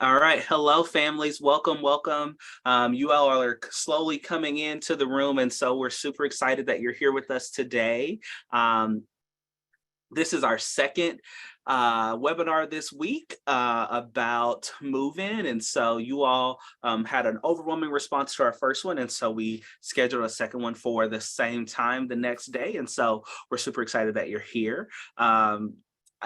All right. Hello, families. Welcome, welcome. You all are slowly coming into the room, and so we're super excited that you're here with us today. Um, this is our second webinar this week about move-in, and so you all had an overwhelming response to our first one, and so we scheduled a second one for the same time the next day, and so we're super excited that you're here.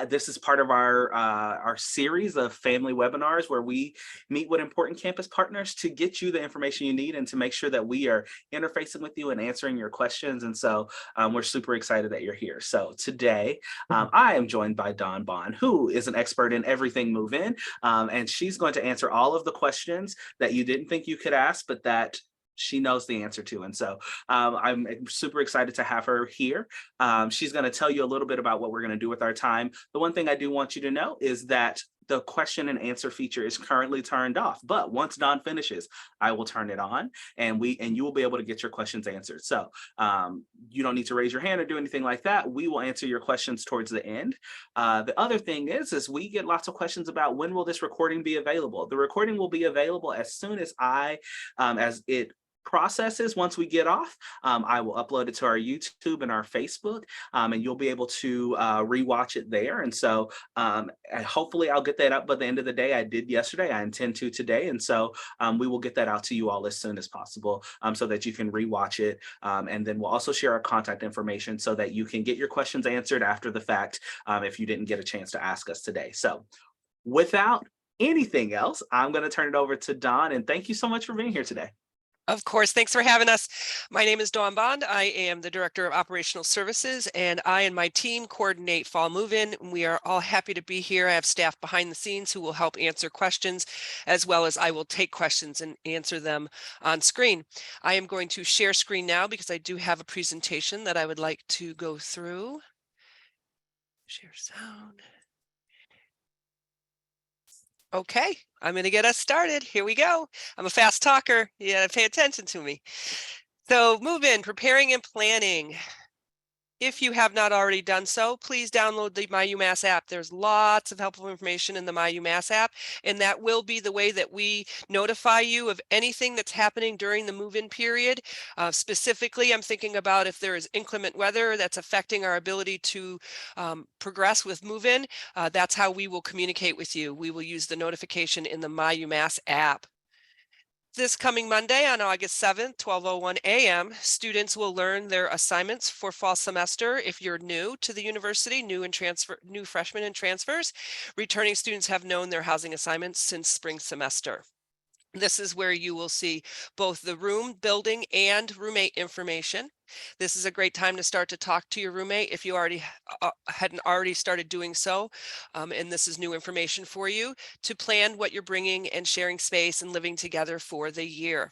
This is part of our series of family webinars where we meet with important campus partners to get you the information you need and to make sure that we are interfacing with you and answering your questions. And so we're super excited that you're here. So today I am joined by Dawn Bond, who is an expert in everything move-in, and she's going to answer all of the questions that you didn't think you could ask, but that she knows the answer to. And so I'm super excited to have her here. She's going to tell you a little bit about what we're going to do with our time. The one thing I do want you to know is that the question and answer feature is currently turned off, but once Dawn finishes, I will turn it on, and you will be able to get your questions answered. So you don't need to raise your hand or do anything like that. We will answer your questions towards the end. The other thing is we get lots of questions about when will this recording be available. The recording will be available as soon as as it processes. Once we get off, I will upload it to our YouTube and our Facebook, and you'll be able to rewatch it there. And so hopefully I'll get that up by the end of the day. I did yesterday. I intend to today. And so we will get that out to you all as soon as possible, so that you can rewatch it. And then we'll also share our contact information so that you can get your questions answered after the fact if you didn't get a chance to ask us today. So without anything else, I'm going to turn it over to Dawn. And thank you so much for being here today. Of course, thanks for having us. My name is Dawn Bond. I am the Director of Operational Services, and I and my team coordinate fall move-in. We are all happy to be here. I have staff behind the scenes who will help answer questions, as well as I will take questions and answer them on screen. I am going to share screen now because I do have a presentation that I would like to go through. Share sound. Okay, I'm going to get us started. Here we go. I'm a fast talker. You got to pay attention to me. So move in, preparing and planning. If you have not already done so, please download the My UMass app. There's lots of helpful information in the My UMass app, and that will be the way that we notify you of anything that's happening during the move-in period. Specifically, I'm thinking about if there is inclement weather that's affecting our ability to progress with move-in. That's how we will communicate with you. We will use the notification in the My UMass app. This coming Monday on August 7th, 12:01 a.m., students will learn their assignments for fall semester. If you're new to the university, new freshmen and transfers, returning students have known their housing assignments since spring semester. This is where you will see both the room, building, and roommate information. This is a great time to start to talk to your roommate if you hadn't already started doing so. And this is new information for you to plan what you're bringing and sharing space and living together for the year.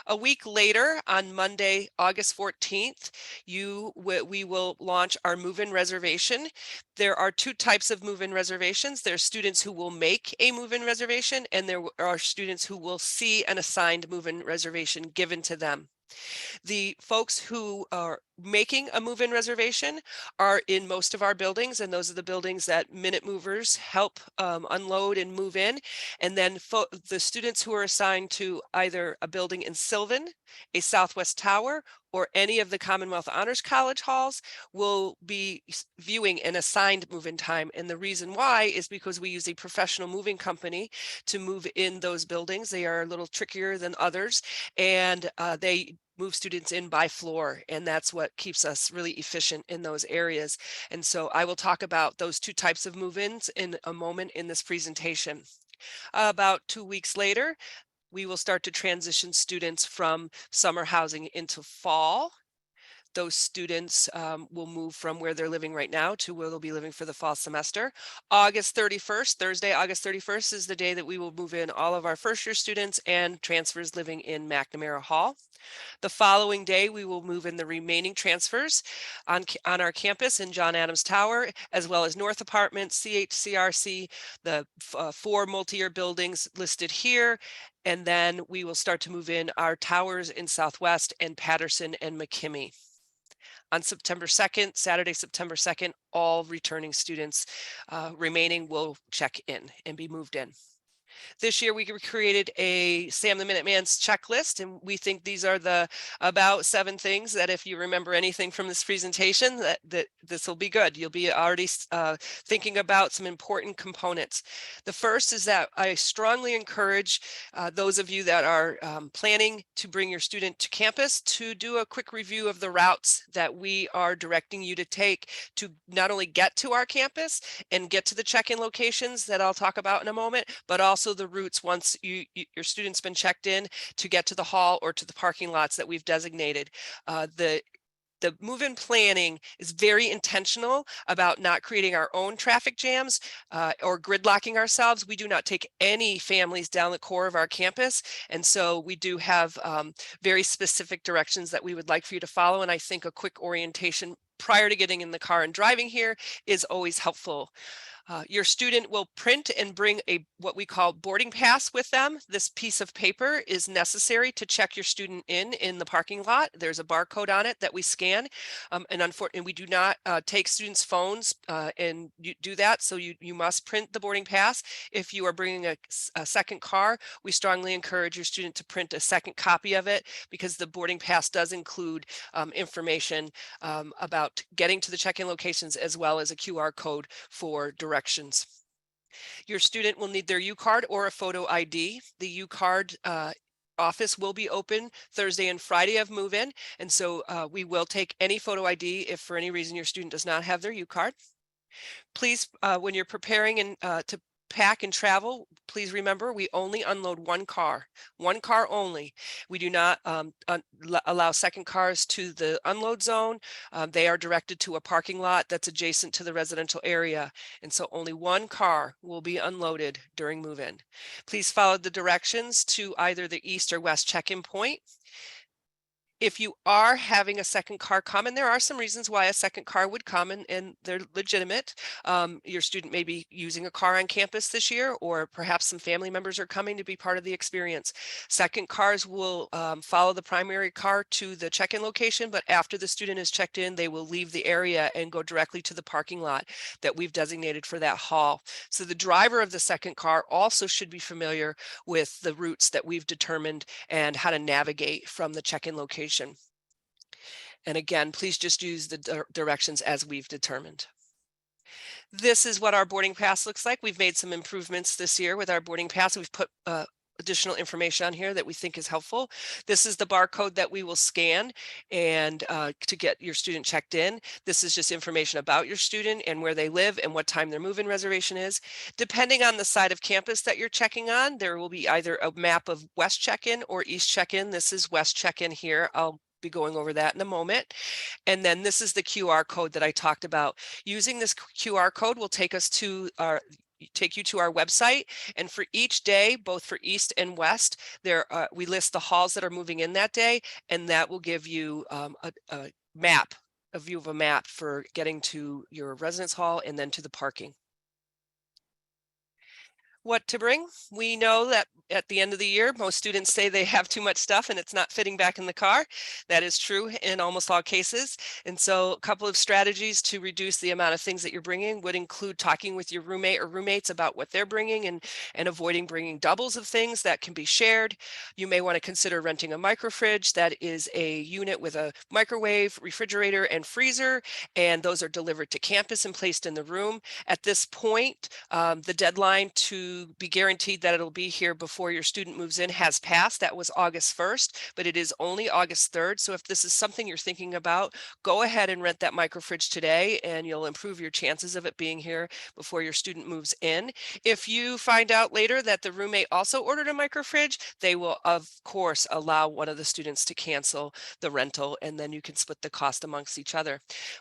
A week later, on Monday, August 14th, we will launch our move-in reservation. There are two types of move-in reservations. There's students who will make a move-in reservation, and there are students who will see an assigned move-in reservation given to them. The folks who are making a move-in reservation are in most of our buildings, and those are the buildings that Minute Movers help unload and move in. And then the students who are assigned to either a building in Sylvan, a Southwest Tower, or any of the Commonwealth Honors College halls will be viewing an assigned move-in time. And the reason why is because we use a professional moving company to move in those buildings. They are a little trickier than others, and they move students in by floor, and that's what keeps us really efficient in those areas. And so I will talk about those two types of move-ins in a moment in this presentation. About 2 weeks later, we will start to transition students from summer housing into fall. Those students will move from where they're living right now to where they'll be living for the fall semester. August 31st, Thursday, August 31st is the day that we will move in all of our first year students and transfers living in McNamara Hall. The following day, we will move in the remaining transfers on our campus in John Adams Tower, as well as North Apartments, CHCRC, the 4 multi-year buildings listed here. And then we will start to move in our towers in Southwest and Patterson and McKimmey. On September 2nd, Saturday, September 2nd, all returning students remaining will check in and be moved in. This year, we created a Sam the Minuteman's checklist, and we think these are the about 7 things that if you remember anything from this presentation, that this will be good. You'll be already thinking about some important components. The first is that I strongly encourage those of you that are planning to bring your student to campus to do a quick review of the routes that we are directing you to take to not only get to our campus and get to the check-in locations that I'll talk about in a moment, but also the routes once your student's been checked in to get to the hall or to the parking lots that we've designated. The move-in planning is very intentional about not creating our own traffic jams or gridlocking ourselves. We do not take any families down the core of our campus. And so we do have very specific directions that we would like for you to follow. And I think a quick orientation prior to getting in the car and driving here is always helpful. Your student will print and bring what we call boarding pass with them. This piece of paper is necessary to check your student in the parking lot. There's a barcode on it that we scan, and unfortunately, we do not take students' phones and do that. So you must print the boarding pass. If you are bringing a second car, we strongly encourage your student to print a second copy of it because the boarding pass does include information about getting to the check-in locations as well as a QR code for directions. Your student will need their U-card or a photo ID. The U-card office will be open Thursday and Friday of move-in, and so we will take any photo ID if for any reason your student does not have their U-card. Please, when you're preparing and to pack and travel, please remember we only unload one car only. We do not allow second cars to the unload zone. They are directed to a parking lot that's adjacent to the residential area. And so only one car will be unloaded during move-in. Please follow the directions to either the east or west check-in point. If you are having a second car come, and there are some reasons why a second car would come and they're legitimate. Your student may be using a car on campus this year, or perhaps some family members are coming to be part of the experience. Second cars will follow the primary car to the check-in location, but after the student is checked in, they will leave the area and go directly to the parking lot that we've designated for that hall. So the driver of the second car also should be familiar with the routes that we've determined and how to navigate from the check-in location. And again, please just use the directions as we've determined. This is what our boarding pass looks like. We've made some improvements this year with our boarding pass. We've put additional information on here that we think is helpful. This is the barcode that we will scan and to get your student checked in. This is just information about your student and where they live and what time their move-in reservation is. Depending on the side of campus that you're checking on, there will be either a map of West check-in or East check-in. This is West check-in here. I'll be going over that in a moment. And then this is the QR code that I talked about. Using this QR code will take us to take you to our website, and for each day, both for East and West, we list the halls that are moving in that day, and that will give you a view of a map for getting to your residence hall and then to the parking. What to bring? We know that at the end of the year, most students say they have too much stuff and it's not fitting back in the car. That is true in almost all cases. And so a couple of strategies to reduce the amount of things that you're bringing would include talking with your roommate or roommates about what they're bringing and avoiding bringing doubles of things that can be shared. You may want to consider renting a micro fridge. That is a unit with a microwave, refrigerator, and freezer, and those are delivered to campus and placed in the room. At this point, the deadline to be guaranteed that it'll be here before your student moves in has passed. That was August 1st, but it is only August 3rd. So if this is something you're thinking about, go ahead and rent that micro fridge today, and you'll improve your chances of it being here before your student moves in. If you find out later that the roommate also ordered a micro fridge, they will, of course, allow one of the students to cancel the rental, and then you can split the cost amongst each other.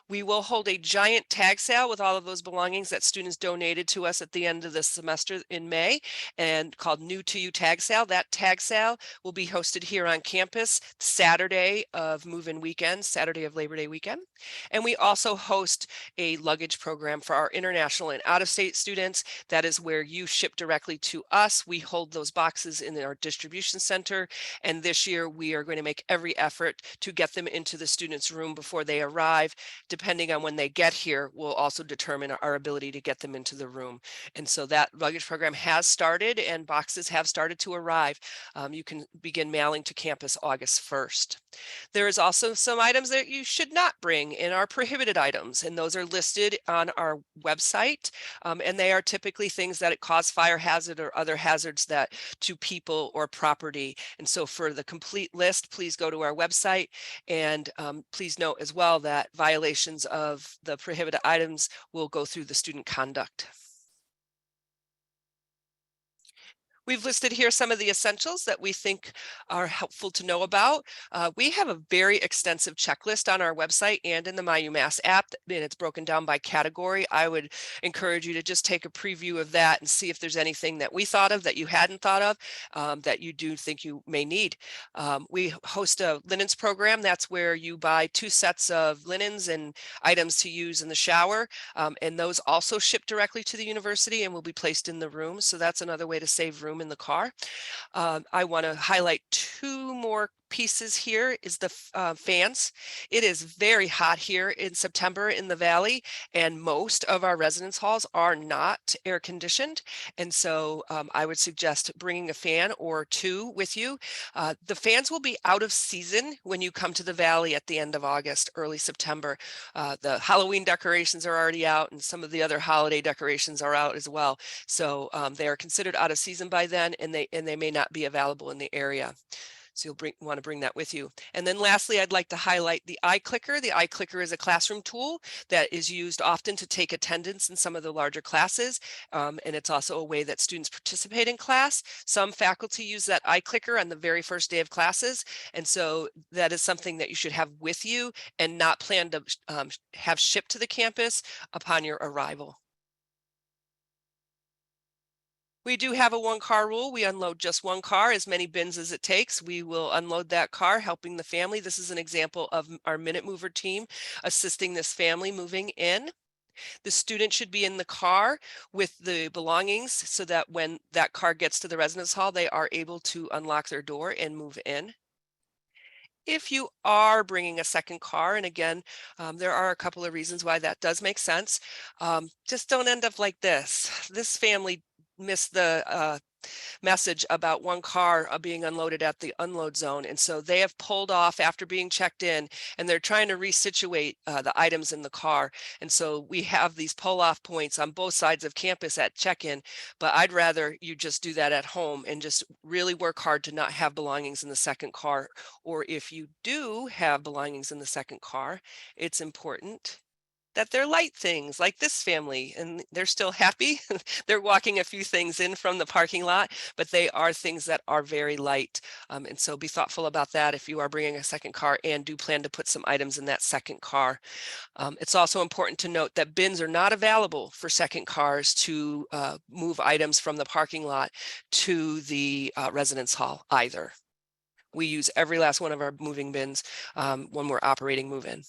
We will hold a giant tag sale with all of those belongings that students donated to us at the end of the semester in May, and called New to You Tag Sale. That tag sale will be hosted here on campus Saturday of move-in weekend, Saturday of Labor Day weekend. And we also host a luggage program for our international and out-of-state students. That is where you ship directly to us. We hold those boxes in our distribution center. And this year we are going to make every effort to get them into the students' room before they arrive. Depending on when they get here, we'll also determine our ability to get them into the room. And so that luggage program program has started and boxes have started to arrive. You can begin mailing to campus August 1st. There is also some items that you should not bring and are prohibited items, and those are listed on our website. And they are typically things that cause fire hazard or other hazards that to people or property. And so for the complete list, please go to our website, and please note as well that violations of the prohibited items will go through the student conduct. We've listed here some of the essentials that we think are helpful to know about. We have a very extensive checklist on our website and in the My UMass app, and it's broken down by category. I would encourage you to just take a preview of that and see if there's anything that we thought of that you hadn't thought of, that you do think you may need. We host a linens program. That's where you buy 2 sets of linens and items to use in the shower, and those also ship directly to the university and will be placed in the room. So that's another way to save room in the car. I want to highlight 2 more pieces here is the fans. It is very hot here in September in the Valley, and most of our residence halls are not air conditioned. And so I would suggest bringing a fan or 2 with you. The fans will be out of season when you come to the Valley at the end of August, early September. The Halloween decorations are already out, and some of the other holiday decorations are out as well. So they are considered out of season by then, and they may not be available in the area. So you'll want to bring that with you. And then lastly, I'd like to highlight the iClicker. The iClicker is a classroom tool that is used often to take attendance in some of the larger classes. And it's also a way that students participate in class. Some faculty use that iClicker on the very first day of classes. And so that is something that you should have with you and not plan to have shipped to the campus upon your arrival. We do have a 1-car rule. We unload just 1 car, as many bins as it takes. We will unload that car, helping the family. This is an example of our Minute Mover team assisting this family moving in. The student should be in the car with the belongings so that when that car gets to the residence hall, they are able to unlock their door and move in. If you are bringing a second car, and again, there are a couple of reasons why that does make sense, just don't end up like this. This family missed the message about 1 car being unloaded at the unload zone. And so they have pulled off after being checked in, and they're trying to resituate the items in the car. And so we have these pull off points on both sides of campus at check-in, but I'd rather you just do that at home and just really work hard to not have belongings in the second car. Or if you do have belongings in the second car, it's important that they're light things like this family, and they're still happy. They're walking a few things in from the parking lot, but they are things that are very light. And so be thoughtful about that if you are bringing a second car and do plan to put some items in that second car. It's also important to note that bins are not available for second cars to move items from the parking lot to the residence hall either. We use every last one of our moving bins when we're operating move-in.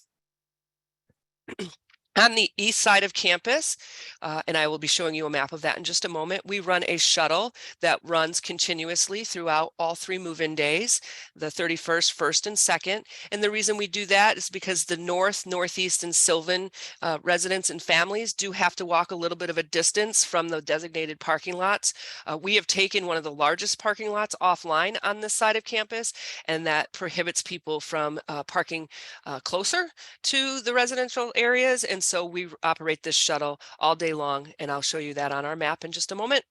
On the east side of campus, and I will be showing you a map of that in just a moment, we run a shuttle that runs continuously throughout all 3 move-in days, the 31st, 1st, and 2nd. And the reason we do that is because the north, northeast, and Sylvan residents and families do have to walk a little bit of a distance from the designated parking lots. We have taken one of the largest parking lots offline on this side of campus, and that prohibits people from parking closer to the residential areas. And so we operate this shuttle all day long, and I'll show you that on our map in just a moment.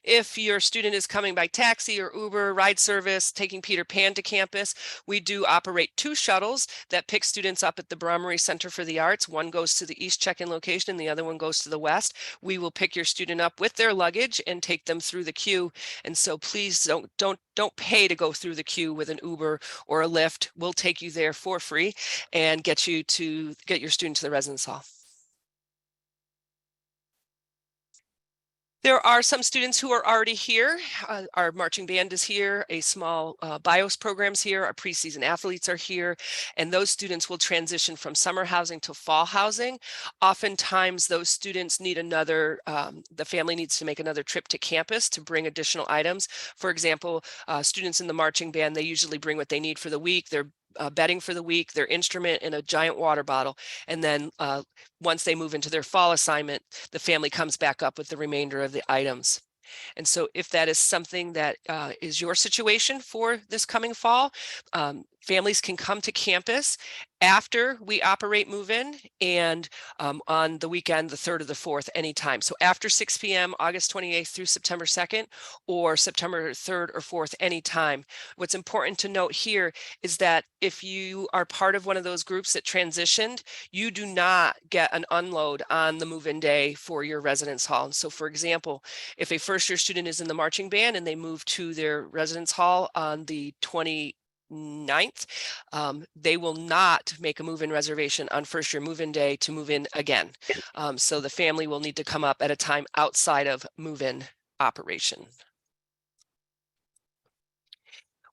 If your student is coming by taxi or Uber, ride service, taking Peter Pan to campus, we do operate 2 shuttles that pick students up at the Brommery Center for the Arts. One goes to the east check-in location and the other one goes to the west. We will pick your student up with their luggage and take them through the queue. And so please don't pay to go through the queue with an Uber or a Lyft. We'll take you there for free and get your student to the residence hall. There are some students who are already here. Our marching band is here, a small BIOS program's here, our preseason athletes are here, and those students will transition from summer housing to fall housing. Oftentimes those students need the family needs to make another trip to campus to bring additional items. For example, students in the marching band, they usually bring what they need for the week. They're bedding for the week, their instrument, and a giant water bottle. And then once they move into their fall assignment, the family comes back up with the remainder of the items. And so if that is something that is your situation for this coming fall, families can come to campus after we operate move-in and on the weekend, the 3rd or the 4th, anytime. So after 6 p.m., August 28th through September 2nd, or September 3rd or 4th, anytime. What's important to note here is that if you are part of one of those groups that transitioned, you do not get an unload on the move-in day for your residence hall. And so for example, if a first-year student is in the marching band and they move to their residence hall on the 29th, they will not make a move-in reservation on first-year move-in day to move in again. So the family will need to come up at a time outside of move-in operation.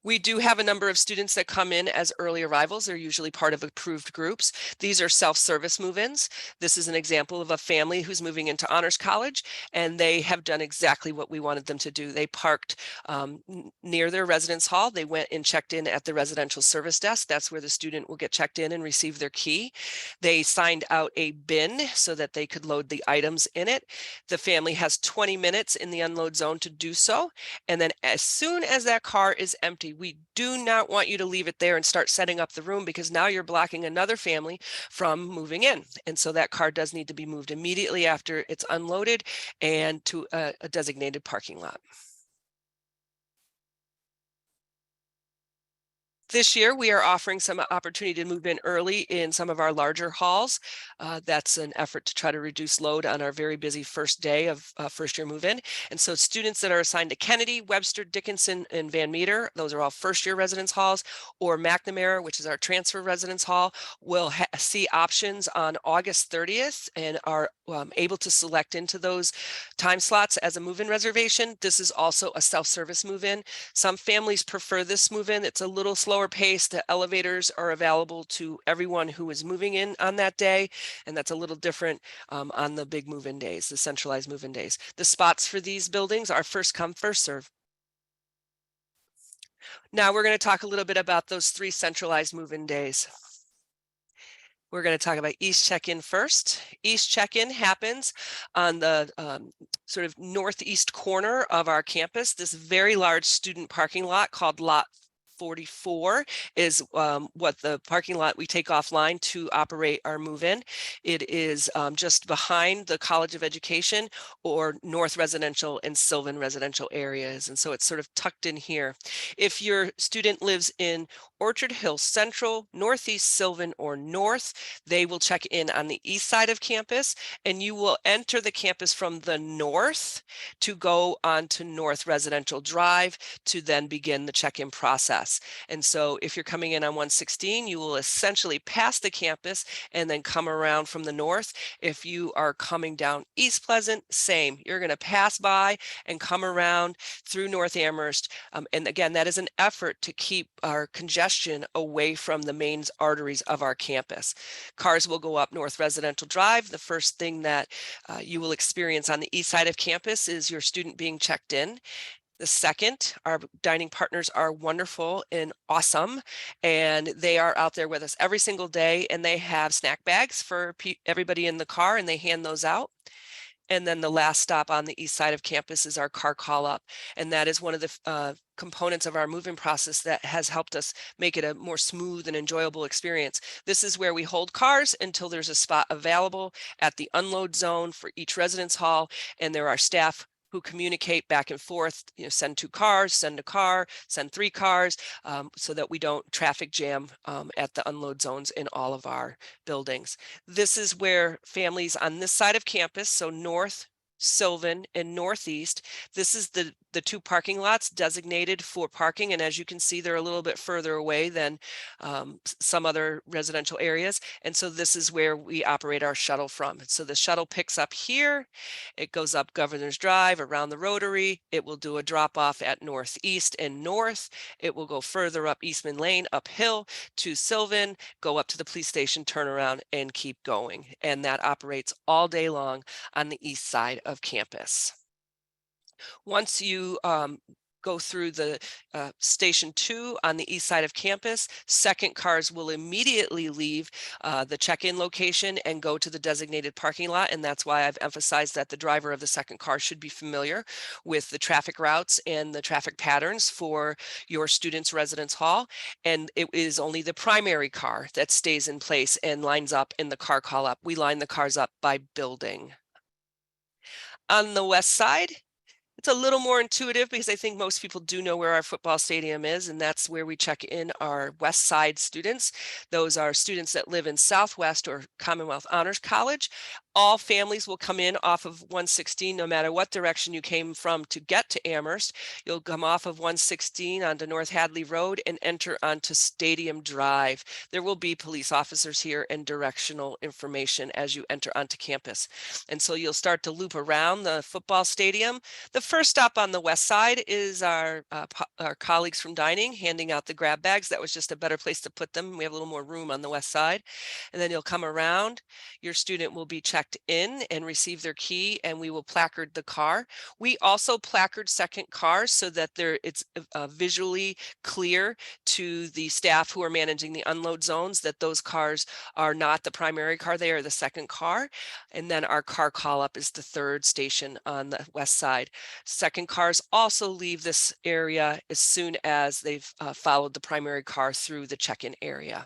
We do have a number of students that come in as early arrivals. They're usually part of approved groups. These are self-service move-ins. This is an example of a family who's moving into Honors College, and they have done exactly what we wanted them to do. They parked near their residence hall. They went and checked in at the residential service desk. That's where the student will get checked in and receive their key. They signed out a bin so that they could load the items in it. The family has 20 minutes in the unload zone to do so. And then as soon as that car is empty, we do not want you to leave it there and start setting up the room, because now you're blocking another family from moving in. And so that car does need to be moved immediately after it's unloaded and to a designated parking lot. This year, we are offering some opportunity to move in early in some of our larger halls. That's an effort to try to reduce load on our very busy first day of first year move in. And so students that are assigned to Kennedy, Webster, Dickinson, and Van Meter, those are all first year residence halls, or McNamara, which is our transfer residence hall, will see options on August 30th and are able to select into those time slots as a move-in reservation. This is also a self-service move-in. Some families prefer this move-in. It's a little slower pace. The elevators are available to everyone who is moving in on that day, and that's a little different on the big move-in days, the centralized move-in days. The spots for these buildings are first come, first serve. Now we're going to talk a little bit about those 3 centralized move-in days. We're going to talk about East Check-in first. East Check-in happens on the sort of northeast corner of our campus. This very large student parking lot called Lot 44 is what the parking lot we take offline to operate our move-in. It is just behind the College of Education or North Residential and Sylvan Residential areas. And so it's sort of tucked in here. If your student lives in Orchard Hill Central, Northeast Sylvan, or North, they will check in on the east side of campus, and you will enter the campus from the north to go onto North Residential Drive to then begin the check-in process. And so if you're coming in on 116, you will essentially pass the campus and then come around from the north. If you are coming down East Pleasant, same. You're going to pass by and come around through North Amherst. And again, that is an effort to keep our congestion away from the main arteries of our campus. Cars will go up North Residential Drive. The first thing that you will experience on the east side of campus is your student being checked in. The second, our dining partners are wonderful and awesome, and they are out there with us every single day, and they have snack bags for everybody in the car, and they hand those out. And then the last stop on the east side of campus is our car call up. And that is one of the components of our move-in process that has helped us make it a more smooth and enjoyable experience. This is where we hold cars until there's a spot available at the unload zone for each residence hall. And there are staff who communicate back and forth, send 2 cars, send a car, send 3 cars, so that we don't traffic jam at the unload zones in all of our buildings. This is where families on this side of campus, so North, Sylvan, and Northeast, this is the 2 parking lots designated for parking. And as you can see, they're a little bit further away than some other residential areas. And so this is where we operate our shuttle from. So the shuttle picks up here, it goes up Governor's Drive around the Rotary. It will do a drop off at Northeast and North. It will go further up Eastman Lane uphill to Sylvan, go up to the police station, turn around, and keep going. And that operates all day long on the east side of campus. Once you go through the Station 2 on the east side of campus. Second cars will immediately leave the check-in location and go to the designated parking lot. And that's why I've emphasized that the driver of the second car should be familiar with the traffic routes and the traffic patterns for your student's residence hall. And it is only the primary car that stays in place and lines up in the car call up. We line the cars up by building. On the west side, it's a little more intuitive because I think most people do know where our football stadium is, and that's where we check in our West Side students. Those are students that live in Southwest or Commonwealth Honors College. All families will come in off of 116, no matter what direction you came from to get to Amherst. You'll come off of 116 onto North Hadley Road and enter onto Stadium Drive. There will be police officers here and directional information as you enter onto campus. And so you'll start to loop around the football stadium. The first stop on the west side is our colleagues from dining handing out the grab bags. That was just a better place to put them. We have a little more room on the west side. And then you'll come around. Your student will be checked in and receive their key, and we will placard the car. We also placard second cars so that it's visually clear to the staff who are managing the unload zones that those cars are not the primary car, they are the second car. And then our car call up is the third station on the west side. Second cars also leave this area as soon as they've followed the primary car through the check-in area.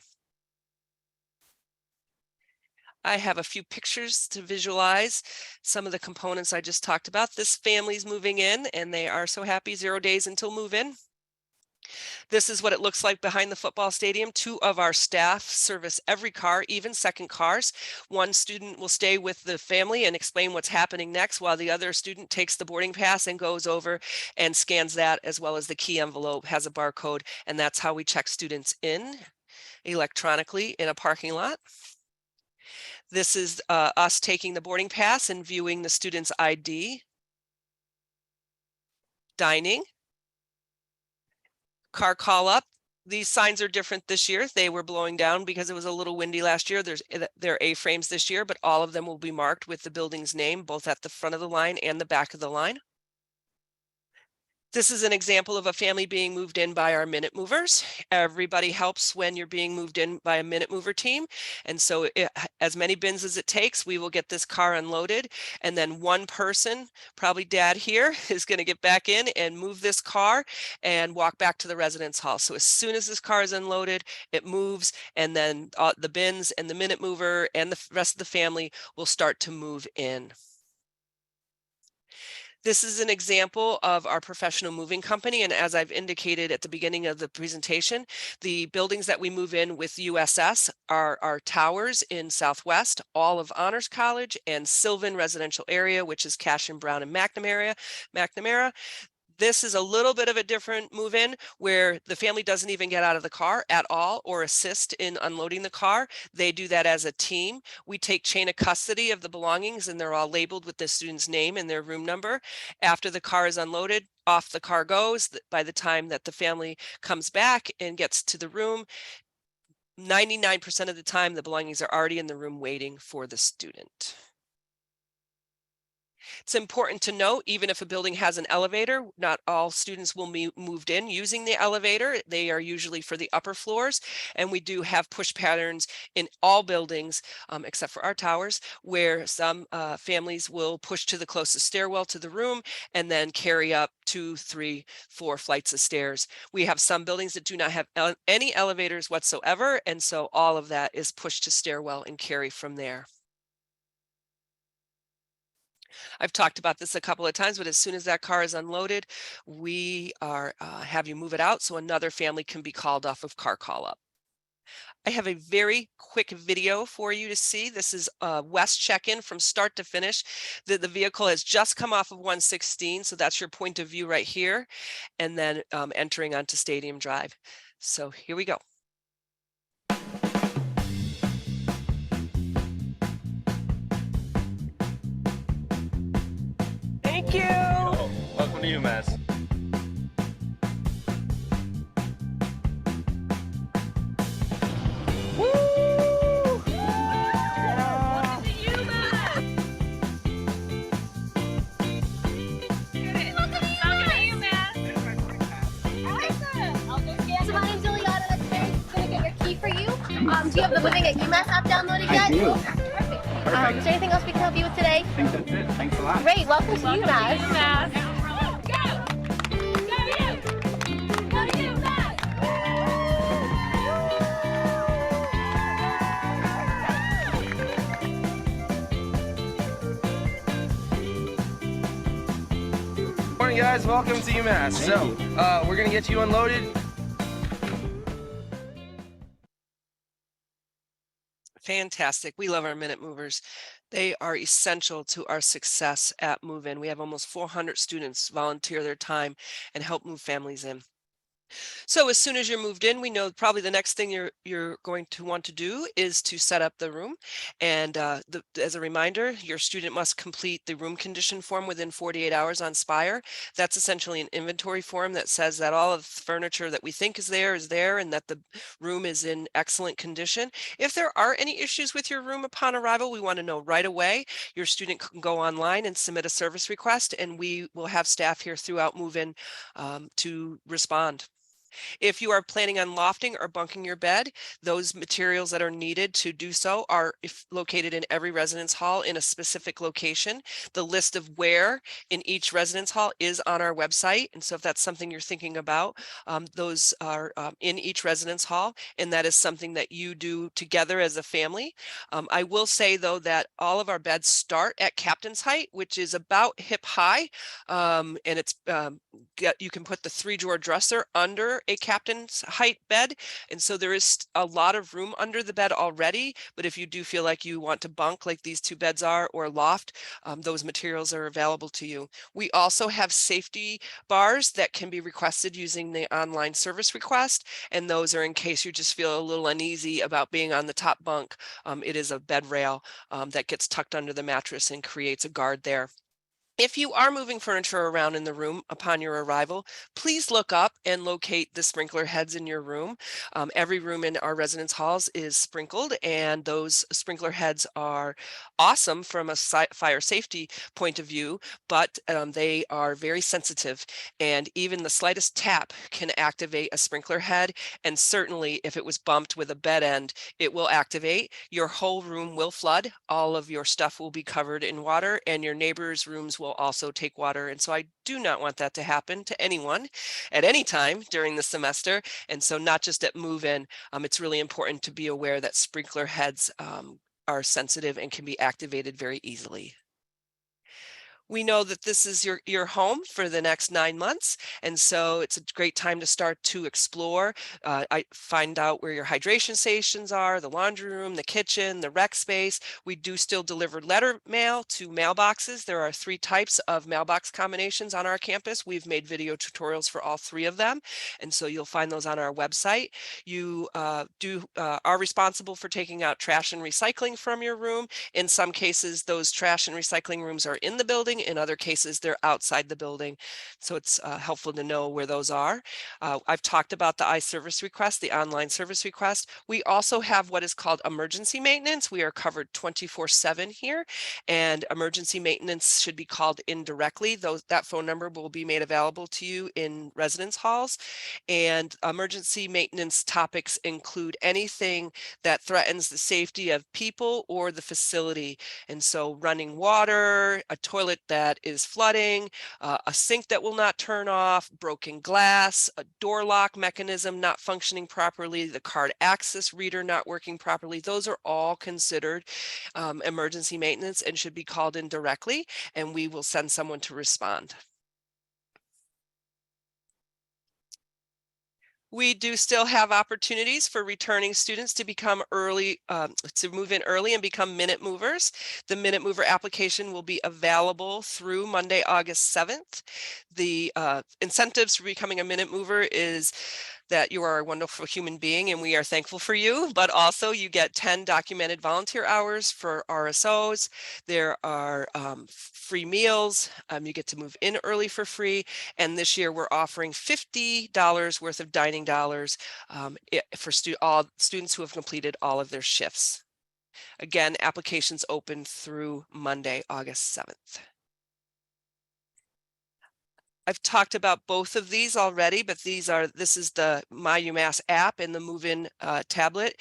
I have a few pictures to visualize some of the components I just talked about. This family's moving in and they are so happy, 0 days until move-in. This is what it looks like behind the football stadium. 2 of our staff service every car, even second cars. One student will stay with the family and explain what's happening next, while the other student takes the boarding pass and goes over and scans that, as well as the key envelope has a barcode. And that's how we check students in electronically in a parking lot. This is us taking the boarding pass and viewing the student's ID. Dining. Car call up. These signs are different this year. They were blowing down because it was a little windy last year. They're A-frames this year, but all of them will be marked with the building's name, both at the front of the line and the back of the line. This is an example of a family being moved in by our Minute Movers. Everybody helps when you're being moved in by a Minute Mover team. And so as many bins as it takes, we will get this car unloaded. And then one person, probably dad here, is going to get back in and move this car and walk back to the residence hall. So as soon as this car is unloaded, it moves, and then the bins and the Minute Mover and the rest of the family will start to move in. This is an example of our professional moving company. And as I've indicated at the beginning of the presentation, the buildings that we move in with USS are our towers in Southwest, all of Honors College, and Sylvan Residential Area, which is Cash and Brown and McNamara. This is a little bit of a different move-in where the family doesn't even get out of the car at all or assist in unloading the car. They do that as a team. We take chain of custody of the belongings, and they're all labeled with the student's name and their room number. After the car is unloaded, off the car goes. By the time that the family comes back and gets to the room, 99% of the time, the belongings are already in the room waiting for the student. It's important to note, even if a building has an elevator, not all students will be moved in using the elevator. They are usually for the upper floors. And we do have push patterns in all buildings, except for our towers, where some families will push to the closest stairwell to the room and then carry up 2, 3, 4 flights of stairs. We have some buildings that do not have any elevators whatsoever. And so all of that is pushed to stairwell and carry from there. I've talked about this a couple of times, but as soon as that car is unloaded, we have you move it out so another family can be called off of car call up. I have a very quick video for you to see. This is West check-in from start to finish. The vehicle has just come off of 116, so that's your point of view right here, and then entering onto Stadium Drive. So here we go. Thank you. Welcome to UMass. Do you have the Living at UMass app downloaded yet? I do. Perfect. Perfect. Is there anything else we can help you with today? I think that's it. Thanks a lot. Great. Welcome to UMass. Morning, guys. Welcome to UMass. So, we're gonna get you unloaded. Fantastic. We love our Minute Movers. They are essential to our success at Move In. We have almost 400 students volunteer their time and help move families in. So as soon as you're moved in, we know probably the next thing you're going to want to do is to set up the room. And as a reminder, your student must complete the room condition form within 48 hours on Spire. That's essentially an inventory form that says that all of the furniture that we think is there, and that the room is in excellent condition. If there are any issues with your room upon arrival, we want to know right away. Your student can go online and submit a service request, and we will have staff here throughout Move In to respond. If you are planning on lofting or bunking your bed, those materials that are needed to do so are located in every residence hall in a specific location. The list of where in each residence hall is on our website. And so if that's something you're thinking about, those are in each residence hall, and that is something that you do together as a family. I will say, though, that all of our beds start at captain's height, which is about hip high, and it's you can put the 3-drawer dresser under a captain's height bed. And so there is a lot of room under the bed already. But if you do feel like you want to bunk like these 2 beds are, or loft, those materials are available to you. We also have safety bars that can be requested using the online service request. And those are in case you just feel a little uneasy about being on the top bunk. It is a bed rail that gets tucked under the mattress and creates a guard there. If you are moving furniture around in the room upon your arrival, please look up and locate the sprinkler heads in your room. Every room in our residence halls is sprinkled, and those sprinkler heads are awesome from a fire safety point of view, but they are very sensitive, and even the slightest tap can activate a sprinkler head. And certainly if it was bumped with a bed end, it will activate. Your whole room will flood. All of your stuff will be covered in water, and your neighbors' rooms will also take water. And so I do not want that to happen to anyone at any time during the semester. And so not just at Move In, it's really important to be aware that sprinkler heads are sensitive and can be activated very easily. We know that this is your home for the next 9 months, and so it's a great time to start to explore. I find out where your hydration stations are, the laundry room, the kitchen, the rec space. We do still deliver letter mail to mailboxes. There are 3 types of mailbox combinations on our campus. We've made video tutorials for all 3 of them, and so you'll find those on our website. You are responsible for taking out trash and recycling from your room. In some cases, those trash and recycling rooms are in the building. In other cases, they're outside the building. So it's helpful to know where those are. I've talked about the iService request, the online service request. We also have what is called emergency maintenance. We are covered 24/7 here, and emergency maintenance should be called in directly. That phone number will be made available to you in residence halls. And emergency maintenance topics include anything that threatens the safety of people or the facility. And so running water, a toilet that is flooding, a sink that will not turn off, broken glass, a door lock mechanism not functioning properly, the card access reader not working properly. Those are all considered emergency maintenance and should be called in directly, and we will send someone to respond. We do still have opportunities for returning students to become early, to move in early and become Minute Movers. The Minute Mover application will be available through Monday, August 7th. The incentives for becoming a Minute Mover is that you are a wonderful human being and we are thankful for you, but also you get 10 documented volunteer hours for RSOs. There are free meals. You get to move in early for free. And this year we're offering $50 worth of dining dollars for all students who have completed all of their shifts. Again, applications open through Monday, August 7th. I've talked about both of these already, but this is the My UMass app and the Move In tablet.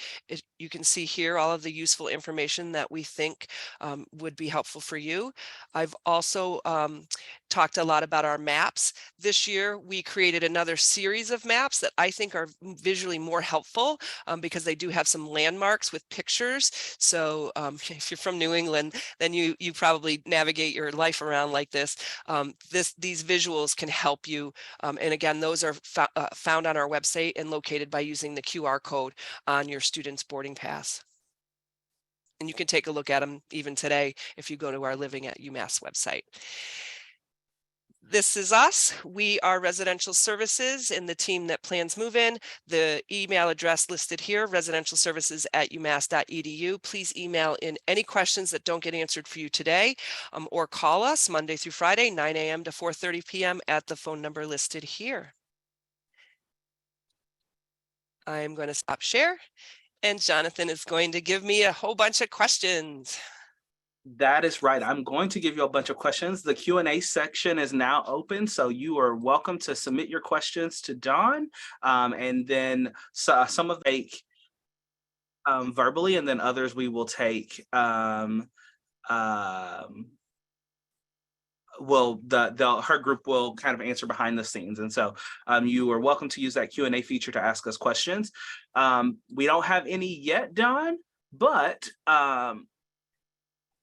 you can see here all of the useful information that we think would be helpful for you. I've also talked a lot about our maps. This year, we created another series of maps that I think are visually more helpful because they do have some landmarks with pictures. So if you're from New England, then you probably navigate your life around like this. These visuals can help you. And again, those are found on our website and located by using the QR code on your student's boarding pass. And you can take a look at them even today if you go to our Living at UMass website. This is us. We are Residential Services and the team that plans move-in. The email address listed here, residentialservices@umass.edu. Please email in any questions that don't get answered for you today, or call us Monday through Friday, 9 a.m. to 4:30 p.m. at the phone number listed here. I'm going to stop share, and Jonathan is going to give me a whole bunch of questions. That is right. I'm going to give you a bunch of questions. The Q&A section is now open, so you are welcome to submit your questions to Dawn, and then some of them verbally, and then others we will take. Her group will kind of answer behind the scenes, and so you are welcome to use that Q&A feature to ask us questions. We don't have any yet, Dawn, but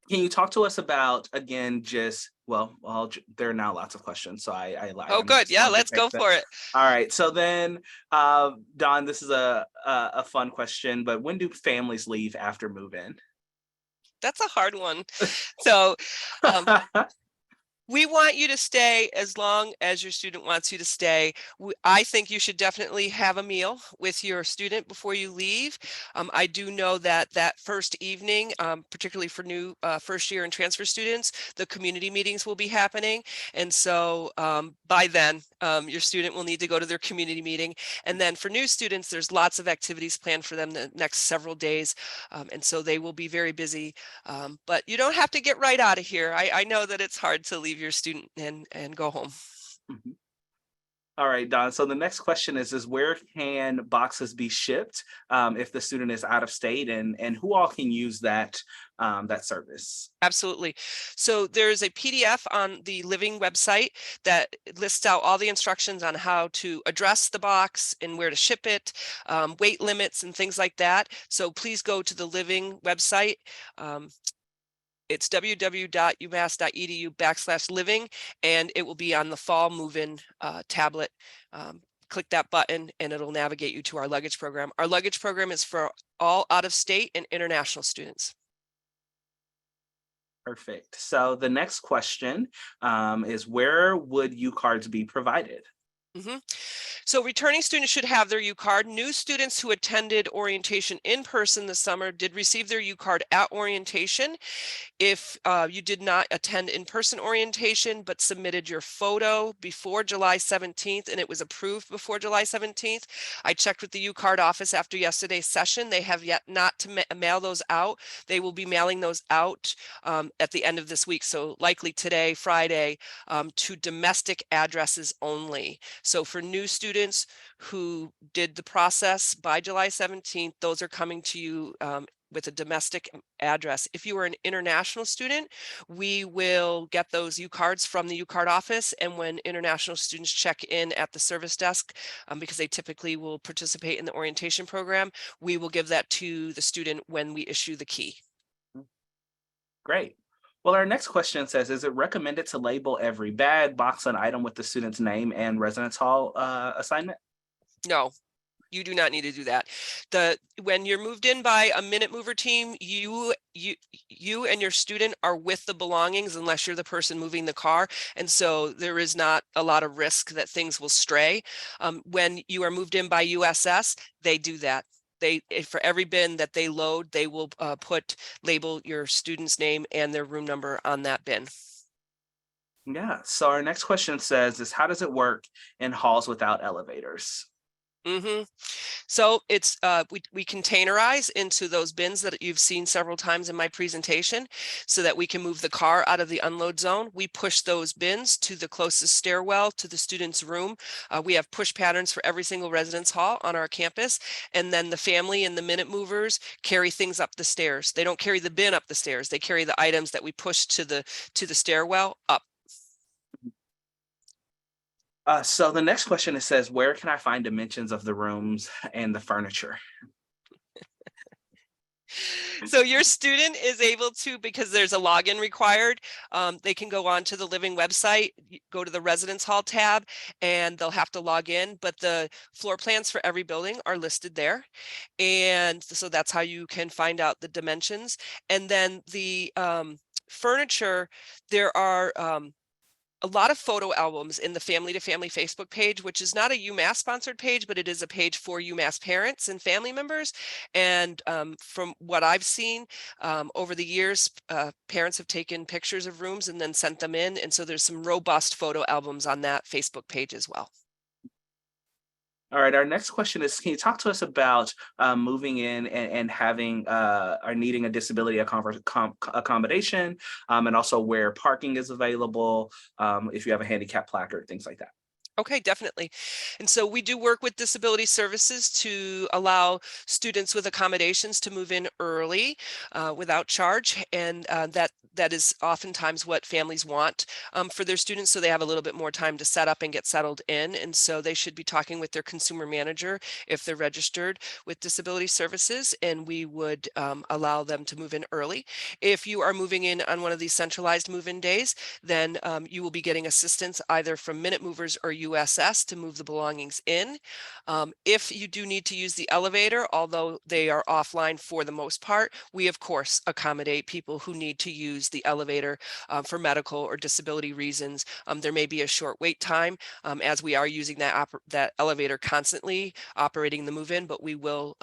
can you talk to us about, again, just, well, there are now lots of questions, so I lied. Oh, good. Yeah, let's go for it. All right. So then, Dawn, this is a fun question, but when do families leave after move-in? That's a hard one. So we want you to stay as long as your student wants you to stay. I think you should definitely have a meal with your student before you leave. I do know that first evening, particularly for new first year and transfer students, the community meetings will be happening. And so by then, your student will need to go to their community meeting. And then for new students, there's lots of activities planned for them the next several days. And so they will be very busy. But you don't have to get right out of here. I know that it's hard to leave your student and go home. Mm-hmm. All right, Dawn. So the next question is where can boxes be shipped if the student is out of state, and who all can use that service? Absolutely. So there's a PDF on the Living website that lists out all the instructions on how to address the box and where to ship it, weight limits and things like that. So please go to the Living website. It's www.umass.edu/living, and it will be on the fall move-in tablet. Click that button and it'll navigate you to our luggage program. Our luggage program is for all out-of-state and international students. Perfect. So the next question is, where would U-cards be provided? Mm-hmm. So returning students should have their U-card. New students who attended orientation in person this summer did receive their U-card at orientation. If you did not attend in-person orientation but submitted your photo before July 17th and it was approved before July 17th, I checked with the U-card office after yesterday's session. They have yet not to mail those out. They will be mailing those out at the end of this week. So likely today, Friday, to domestic addresses only. So for new students who did the process by July 17th, those are coming to you with a domestic address. If you are an international student, we will get those U-cards from the U-card office. And when international students check in at the service desk, because they typically will participate in the orientation program, we will give that to the student when we issue the key. Great. Well, our next question says, is it recommended to label every bag, box, and item with the student's name and residence hall assignment? No, you do not need to do that. When you're moved in by a Minute Mover team, you and your student are with the belongings unless you're the person moving the car. And so there is not a lot of risk that things will stray. When you are moved in by USS, they do that. For every bin that they load, they will label your student's name and their room number on that bin. Yeah. So our next question says, how does it work in halls without elevators? Mm-hmm. So it's we containerize into those bins that you've seen several times in my presentation so that we can move the car out of the unload zone. We push those bins to the closest stairwell to the student's room. We have push patterns for every single residence hall on our campus. And then the family and the minute movers carry things up the stairs. They don't carry the bin up the stairs. They carry the items that we push to the stairwell up. So the next question, it says, where can I find dimensions of the rooms and the furniture? So your student is able to, because there's a login required, they can go on to the Living website, go to the Residence Hall tab, and they'll have to log in. But the floor plans for every building are listed there. And so that's how you can find out the dimensions. And then the furniture, there are a lot of photo albums in the Family to Family Facebook page, which is not a UMass sponsored page, but it is a page for UMass parents and family members. And from what I've seen over the years, parents have taken pictures of rooms and then sent them in. And so there's some robust photo albums on that Facebook page as well. All right, our next question is, can you talk to us about moving in and having or needing a disability accommodation, and also where parking is available, if you have a handicap placard, things like that? Okay, definitely. And so we do work with disability services to allow students with accommodations to move in early without charge. And that is oftentimes what families want for their students, so they have a little bit more time to set up and get settled in. And so they should be talking with their consumer manager if they're registered with disability services, and we would allow them to move in early. If you are moving in on one of these centralized move-in days, then you will be getting assistance either from Minute Movers or USS to move the belongings in. If you do need to use the elevator, although they are offline for the most part, we of course accommodate people who need to use the elevator for medical or disability reasons. There may be a short wait time as we are using that elevator constantly operating the move-in, but we will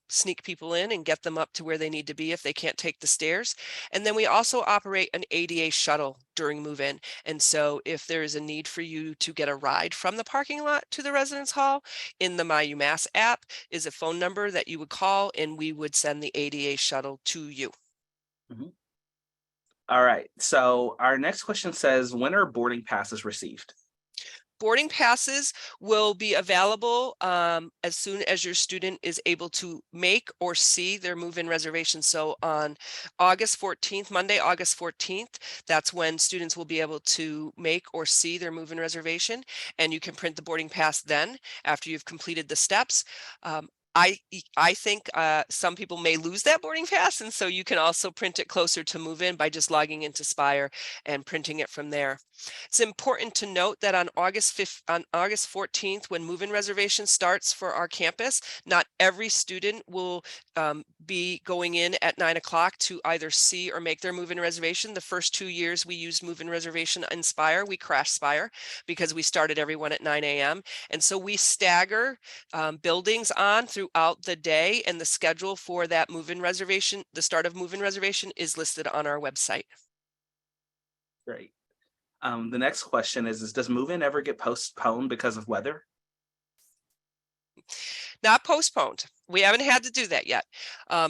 sneak people in and get them up to where they need to be if they can't take the stairs. And then we also operate an ADA shuttle during move-in. And so if there is a need for you to get a ride from the parking lot to the residence hall, in the My UMass app is a phone number that you would call, and we would send the ADA shuttle to you. Mhm. All right, so our next question says, when are boarding passes received? Boarding passes will be available as soon as your student is able to make or see their move-in reservation. So on August 14th, Monday, August 14th, that's when students will be able to make or see their move-in reservation, and you can print the boarding pass then after you've completed the steps. I think some people may lose that boarding pass, and so you can also print it closer to move in by just logging into Spire and printing it from there. It's important to note that on August 14th, when move-in reservation starts for our campus, not every student will be going in at 9 o'clock to either see or make their move-in reservation. The first 2 years we used move-in reservation in Spire, we crashed Spire because we started everyone at 9 a.m. And so we stagger buildings on throughout the day, and the schedule for that move-in reservation, the start of move-in reservation, is listed on our website. Great. The next question is does move-in ever get postponed because of weather? Not postponed. We haven't had to do that yet.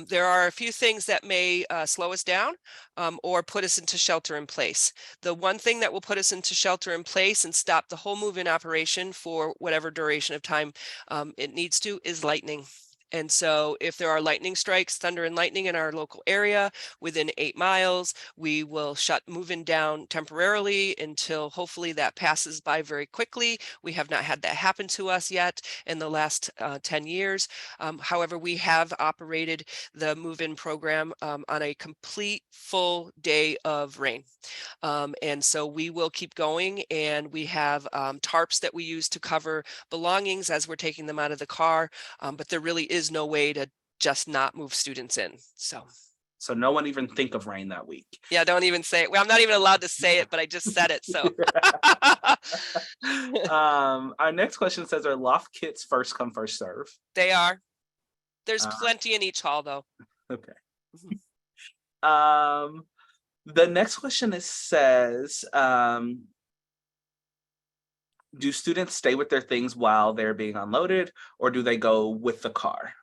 There are a few things that may slow us down or put us into shelter in place. The one thing that will put us into shelter in place and stop the whole move-in operation for whatever duration of time it needs to is lightning. And so if there are lightning strikes, thunder and lightning in our local area within 8 miles, we will shut move-in down temporarily until hopefully that passes by very quickly. We have not had that happen to us yet in the last 10 years. However, we have operated the move-in program on a complete full day of rain. And so we will keep going, and we have tarps that we use to cover belongings as we're taking them out of the car. But there really is no way to just not move students in. So no one even think of rain that week. Yeah, don't even say it. Well, I'm not even allowed to say it, but I just said it. So Our next question says, are loft kits first come, first serve? they are. There's plenty in each hall, though. Okay. The next question says, do students stay with their things while they're being unloaded, or do they go with the car?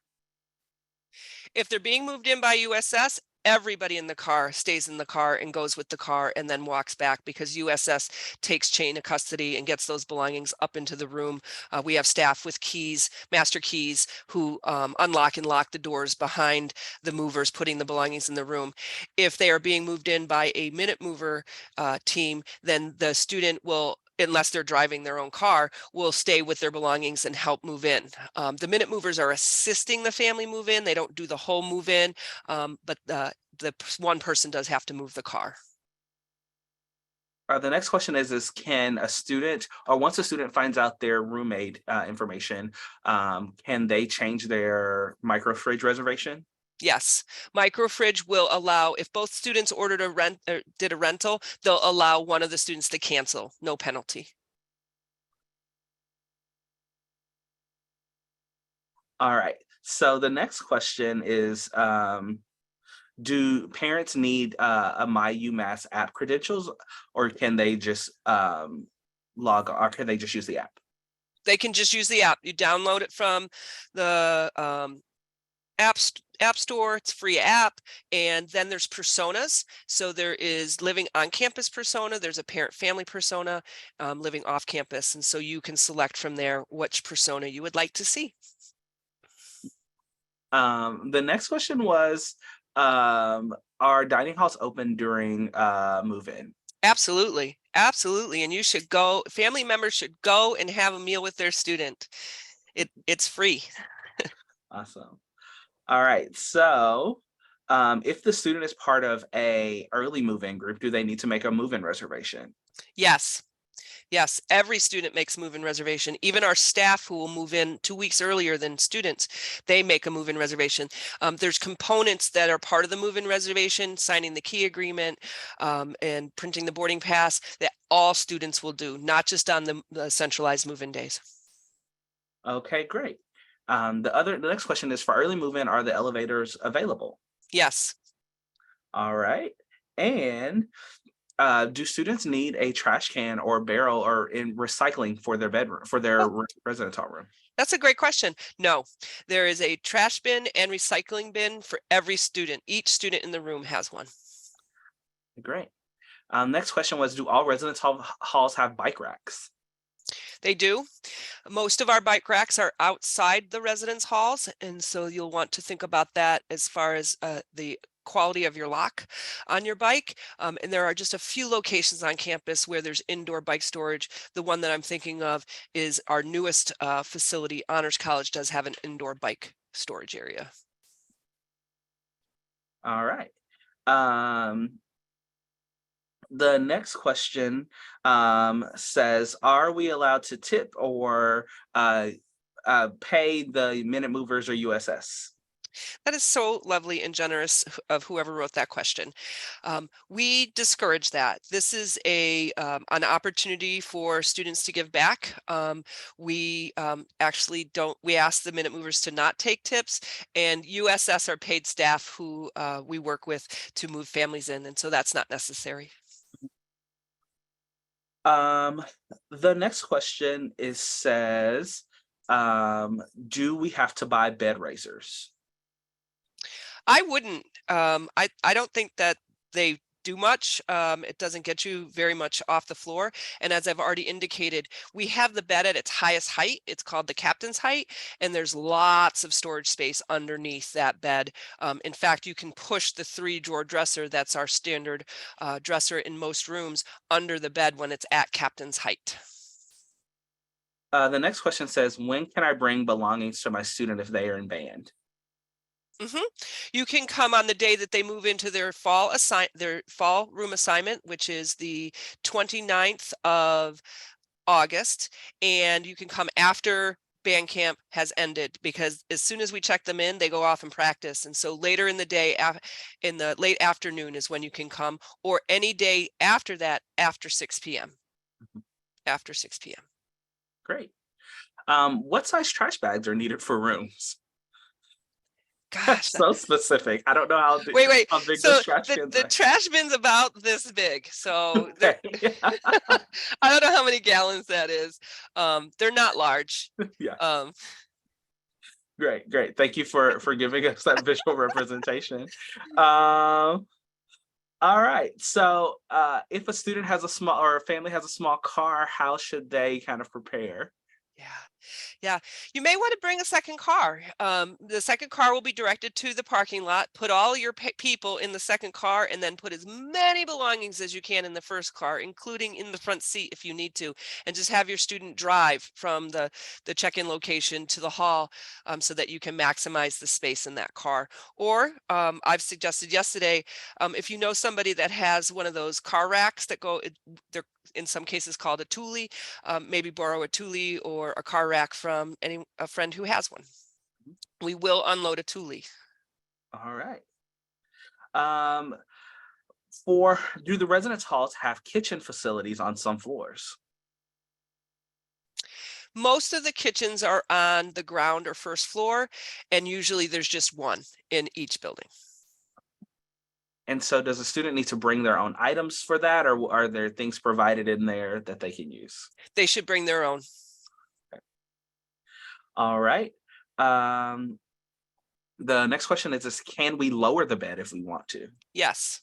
If they're being moved in by USS, everybody in the car stays in the car and goes with the car and then walks back, because USS takes chain of custody and gets those belongings up into the room. We have staff with keys, master keys, who unlock and lock the doors behind the movers, putting the belongings in the room. If they are being moved in by a minute mover team, then the student will, unless they're driving their own car, will stay with their belongings and help move in. The minute movers are assisting the family move in. They don't do the whole move in, but the one person does have to move the car. The next question is can a student, or once a student finds out their roommate information, can they change their micro fridge reservation? Yes, microfridge will allow, if both students ordered a rent or did a rental, they'll allow one of the students to cancel, no penalty. All right. So the next question is, do parents need a My UMass app credentials, or can they just log, or can they just use the app? They can just use the app. You download it from the App Store. It's a free app. And then there's personas. So there is living on campus persona. There's a parent family persona, living off campus. And so you can select from there which persona you would like to see. The next question was, are dining halls open during move-in? Absolutely. Absolutely. And you should go, family members should go and have a meal with their student. It's free. Awesome. All right. So if the student is part of a early move-in group, do they need to make a move-in reservation? Yes. Yes, every student makes move-in reservation. Even our staff who will move in 2 weeks earlier than students, they make a move-in reservation. There's components that are part of the move-in reservation, signing the key agreement and printing the boarding pass, that all students will do, not just on the centralized move-in days. Okay, great. The next question is, for early move-in, are the elevators available? Yes. All right. And do students need a trash can or barrel or in recycling for their bedroom, for their residence hall room? That's a great question. No, there is a trash bin and recycling bin for every student. Each student in the room has one. Great. Next question was, do all residence halls have bike racks? They do. Most of our bike racks are outside the residence halls, and so you'll want to think about that as far as the quality of your lock on your bike. And there are just a few locations on campus where there's indoor bike storage. The one that I'm thinking of is our newest facility. Honors College does have an indoor bike storage area. All right. The next question says, are we allowed to tip or pay the minute movers or USS? That is so lovely and generous of whoever wrote that question. We discourage that. This is an opportunity for students to give back. We actually don't, we ask the minute movers to not take tips, and USS are paid staff who we work with to move families in, and so that's not necessary. The next question says, do we have to buy bed raisers? I wouldn't. I don't think that they do much. It doesn't get you very much off the floor. And as I've already indicated, we have the bed at its highest height. It's called the captain's height, and there's lots of storage space underneath that bed. In fact, you can push the 3-drawer dresser, that's our standard dresser in most rooms, under the bed when it's at captain's height. The next question says, when can I bring belongings to my student if they are in band? You can come on the day that they move into their fall room assignment, which is the 29th of August, and you can come after band camp has ended, because as soon as we check them in, they go off and practice. And so later in the day, in the late afternoon, is when you can come, or any day after that, after 6 p.m. After 6 p.m. Great. What size trash bags are needed for rooms? Gosh. So specific. I don't know how big, Wait. how big So those trash cans the are. trash bin's about this big. So Okay. I don't know how many gallons that is. They're not large. Yeah. Um, Great. Thank you for giving us that visual representation. All right. So if a student has a small or a family has a small car, how should they kind of prepare? Yeah. You may want to bring a second car. The second car will be directed to the parking lot. Put all your people in the second car and then put as many belongings as you can in the first car, including in the front seat if you need to, and just have your student drive from the check-in location to the hall so that you can maximize the space in that car. Or I've suggested yesterday, if you know somebody that has one of those car racks that they're in some cases called a Thule, maybe borrow a Thule or a car rack from a friend who has one. We will unload a Thule. All right. Do the residence halls have kitchen facilities on some floors? Most of the kitchens are on the ground or first floor, and usually there's just one in each building. And so does a student need to bring their own items for that, or are there things provided in there that they can use? They should bring their own. All right. The next question is, can we lower the bed if we want to? Yes.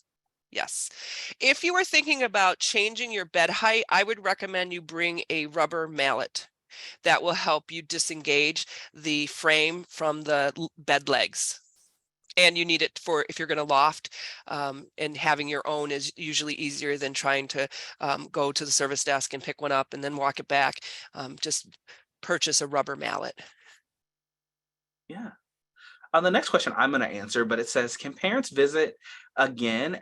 If you are thinking about changing your bed height, I would recommend you bring a rubber mallet. That will help you disengage the frame from the bed legs. And you need it for if you're going to loft, and having your own is usually easier than trying to go to the service desk and pick one up and then walk it back. Just purchase a rubber mallet. Yeah. The next question I'm going to answer, but it says, can parents visit again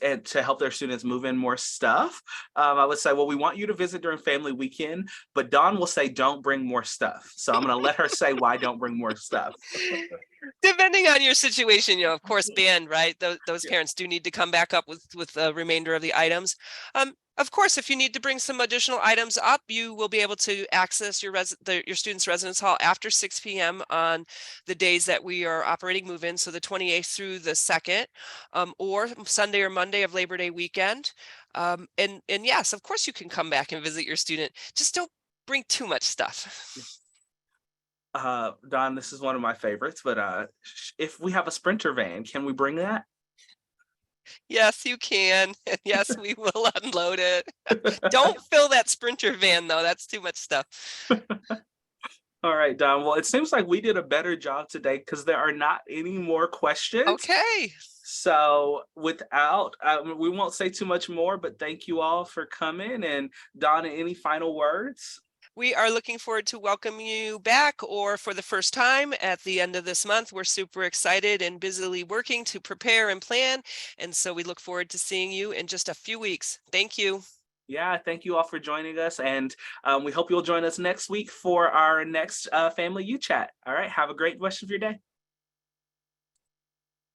and to help their students move in more stuff? I would say, well, we want you to visit during family weekend, but Dawn will say, don't bring more stuff. So I'm going to let her say why don't bring more stuff. Depending on your situation, of course, band, right? Those parents do need to come back up with the remainder of the items. Of course, if you need to bring some additional items up, you will be able to access your student's residence hall after 6 p.m. on the days that we are operating move-in, so the 28th through the 2nd, or Sunday or Monday of Labor Day weekend. And yes, of course, you can come back and visit your student. Just don't bring too much stuff. Dawn, this is one of my favorites, but if we have a Sprinter van, can we bring that? Yes, you can. Yes, we will unload it. Don't fill that Sprinter van, though. That's too much stuff. All right, Dawn. Well, it seems like we did a better job today because there are not any more questions. Okay. So we won't say too much more, but thank you all for coming. And Dawn, any final words? We are looking forward to welcoming you back, or for the first time at the end of this month. We're super excited and busily working to prepare and plan. And so we look forward to seeing you in just a few weeks. Thank you. Yeah, thank you all for joining us. And we hope you'll join us next week for our next Family U Chat. All right, have a great rest of your day.